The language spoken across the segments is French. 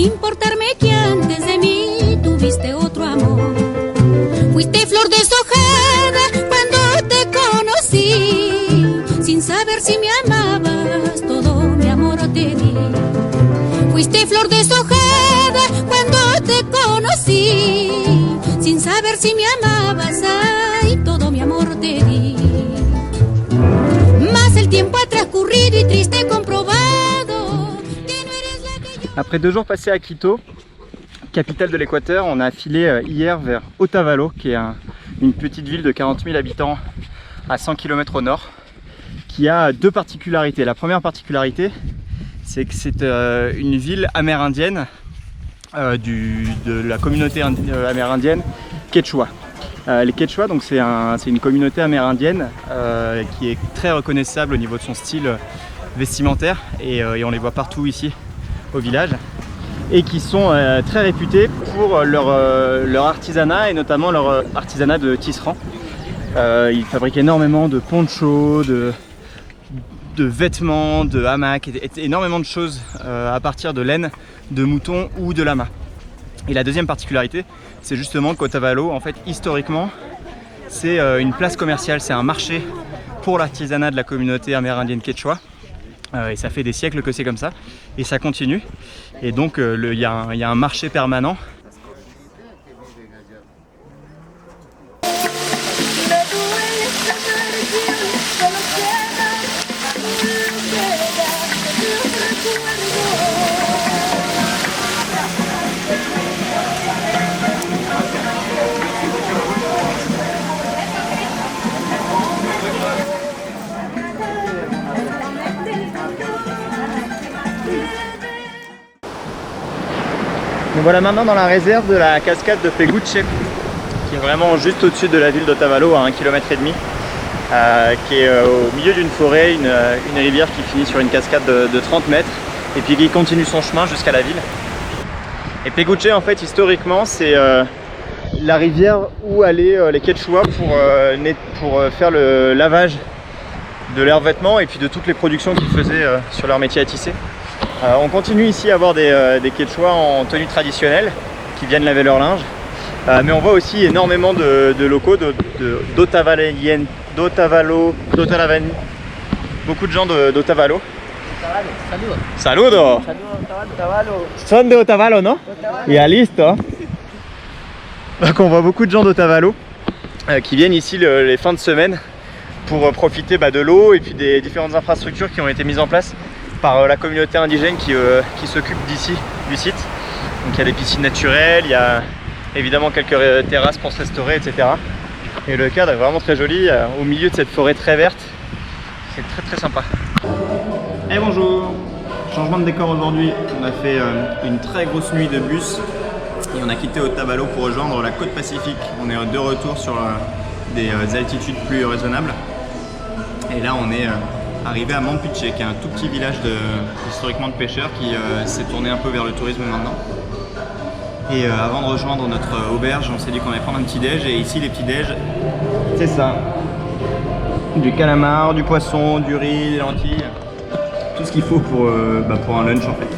importarme que antes de mí tuviste otro amor. Fuiste flor deshojada cuando te conocí, sin saber si me amabas, todo mi amor te di. Fuiste flor deshojada cuando te conocí, sin saber si me amabas, ay, todo mi amor te di. Mas el tiempo ha transcurrido y triste comprobado que no eres la que yo... Après 2 jours passés à Quito, capitale de l'Équateur, on a filé hier vers Otavalo, qui est une petite ville de 40 000 habitants à 100 km au nord, qui a 2 particularités. La première particularité, c'est que c'est une ville amérindienne de la communauté amérindienne Quechua. Les Quechua, donc c'est une communauté amérindienne qui est très reconnaissable au niveau de son style vestimentaire et on les voit partout ici au village, et qui sont très réputés pour leur artisanat et notamment leur artisanat de tisserand. Ils fabriquent énormément de ponchos, de vêtements, de hamacs, énormément de choses à partir de laine, de mouton ou de lama. Et la deuxième particularité, c'est justement qu'Otavalo, en fait, historiquement, c'est une place commerciale, c'est un marché pour l'artisanat de la communauté amérindienne Quechua. Et ça fait des siècles que c'est comme ça, et ça continue. Et donc il y a un marché permanent. Donc voilà maintenant dans la réserve de la cascade de Peguche, qui est vraiment juste au-dessus de la ville d'Otavalo, à 1,5 km, qui est au milieu d'une forêt, une rivière qui finit sur une cascade de 30 mètres et puis qui continue son chemin jusqu'à la ville. Et Peguche, en fait, historiquement, c'est la rivière où allaient les Quechua pour faire le lavage de leurs vêtements et puis de toutes les productions qu'ils faisaient sur leur métier à tisser. On continue ici à voir des Quechua en tenue traditionnelle qui viennent laver leur linge, mais on voit aussi énormément de locaux d'Otavalo, beaucoup de gens d'Otavalo. Saludo! Son de Otavalo, no? Ya listo! Donc on voit beaucoup de gens d'Otavalo qui viennent ici les fins de semaine pour profiter de l'eau et puis des différentes infrastructures qui ont été mises en place par la communauté indigène qui s'occupe d'ici, du site. Donc il y a des piscines naturelles, il y a évidemment quelques terrasses pour se restaurer, etc. Et le cadre est vraiment très joli, au milieu de cette forêt très verte. C'est très très sympa. Et bonjour! Changement de décor aujourd'hui, on a fait une très grosse nuit de bus et on a quitté Otavalo pour rejoindre la côte pacifique. On est de retour sur des altitudes plus raisonnables. Et là on est arrivé à Mampiche, qui est un tout petit village historiquement de pêcheurs qui s'est tourné un peu vers le tourisme maintenant. Et avant de rejoindre notre auberge, on s'est dit qu'on allait prendre un petit déj, et ici les petits déj, c'est ça. Du calamar, du poisson, du riz, des lentilles, tout ce qu'il faut pour un lunch en fait.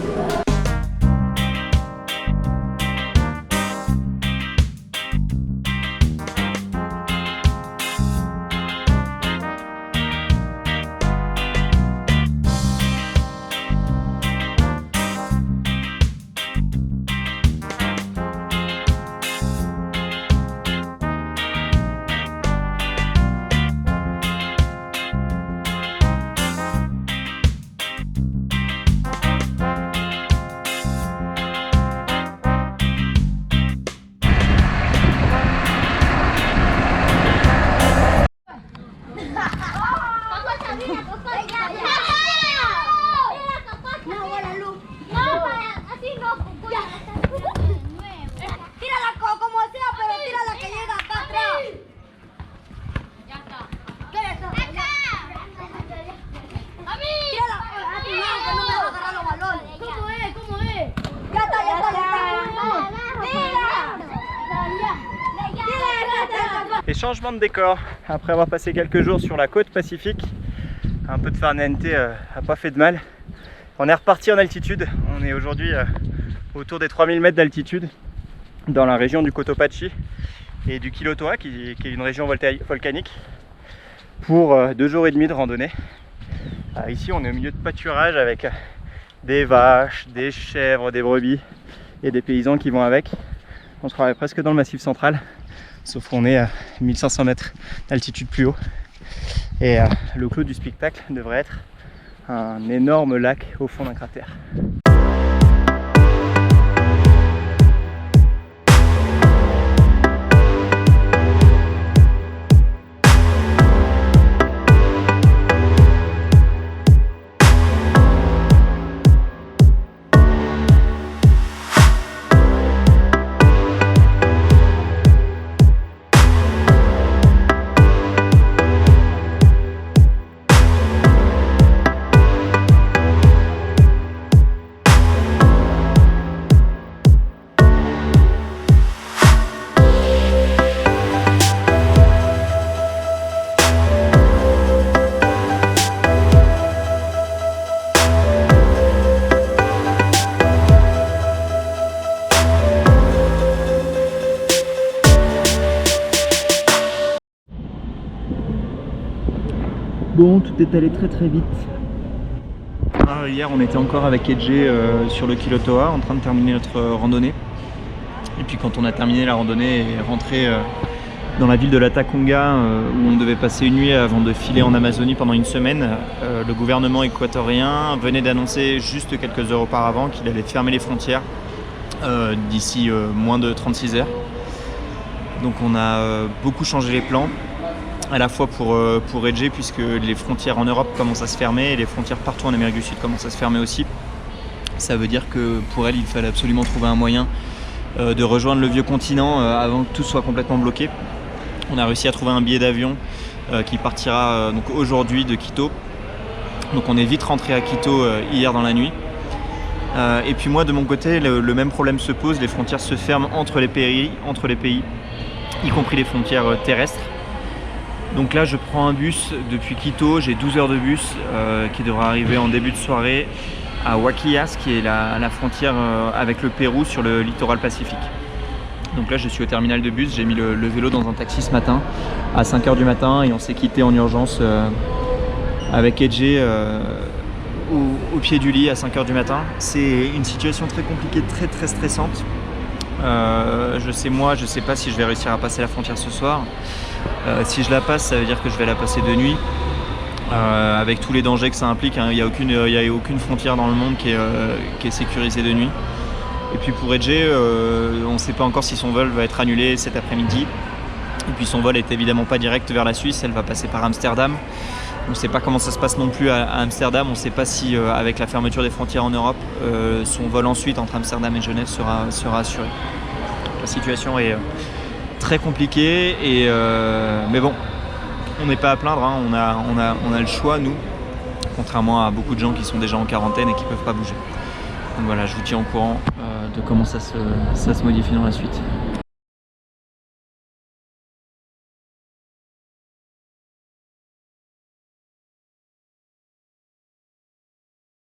Et changement de décor, après avoir passé quelques jours sur la côte pacifique, un peu de farniente n'a pas fait de mal. On est reparti en altitude, on est aujourd'hui autour des 3000 mètres d'altitude dans la région du Cotopaxi et du Quilotoa qui est une région volcanique pour 2 jours et demi de randonnée. Ici on est au milieu de pâturage avec des vaches, des chèvres, des brebis et des paysans qui vont avec. On se croirait presque dans le massif central, sauf qu'on est à 1500 mètres d'altitude plus haut. Et le clou du spectacle devrait être un énorme lac au fond d'un cratère. Bon, tout est allé très vite. Hier on était encore avec Edge sur le Quilotoa en train de terminer notre randonnée. Et puis quand on a terminé la randonnée et rentré dans la ville de la Taconga où on devait passer une nuit avant de filer en Amazonie pendant une semaine, le gouvernement équatorien venait d'annoncer juste quelques heures auparavant qu'il allait fermer les frontières d'ici moins de 36 heures. Donc on a beaucoup changé les plans. À la fois pour Edge, puisque les frontières en Europe commencent à se fermer et les frontières partout en Amérique du Sud commencent à se fermer aussi. Ça veut dire que pour elle, il fallait absolument trouver un moyen de rejoindre le vieux continent avant que tout soit complètement bloqué. On a réussi à trouver un billet d'avion qui partira donc aujourd'hui de Quito. Donc on est vite rentré à Quito hier dans la nuit. Et puis moi de mon côté, le même problème se pose, les frontières se ferment entre les pays, y compris les frontières terrestres. Donc là je prends un bus depuis Quito, j'ai 12 heures de bus qui devra arriver en début de soirée à Huaquillas, qui est la frontière avec le Pérou sur le littoral pacifique. Donc là je suis au terminal de bus, j'ai mis le vélo dans un taxi ce matin à 5 h du matin et on s'est quitté en urgence avec Edge au pied du lit à 5 h du matin. C'est une situation très compliquée, très stressante. Je sais pas si je vais réussir à passer la frontière ce soir. Si je la passe, ça veut dire que je vais la passer de nuit, avec tous les dangers que ça implique, hein. Il n'y a aucune frontière dans le monde qui est sécurisée de nuit. Et puis pour Edge, on ne sait pas encore si son vol va être annulé cet après-midi. Et puis son vol est évidemment pas direct vers la Suisse, elle va passer par Amsterdam. On ne sait pas comment ça se passe non plus à Amsterdam, on ne sait pas si avec la fermeture des frontières en Europe, son vol ensuite entre Amsterdam et Genève sera assuré. La situation est très compliquée, mais bon, on n'est pas à plaindre, hein. On a le choix, nous, contrairement à beaucoup de gens qui sont déjà en quarantaine et qui ne peuvent pas bouger. Donc voilà, je vous tiens au courant de comment ça se modifie dans la suite.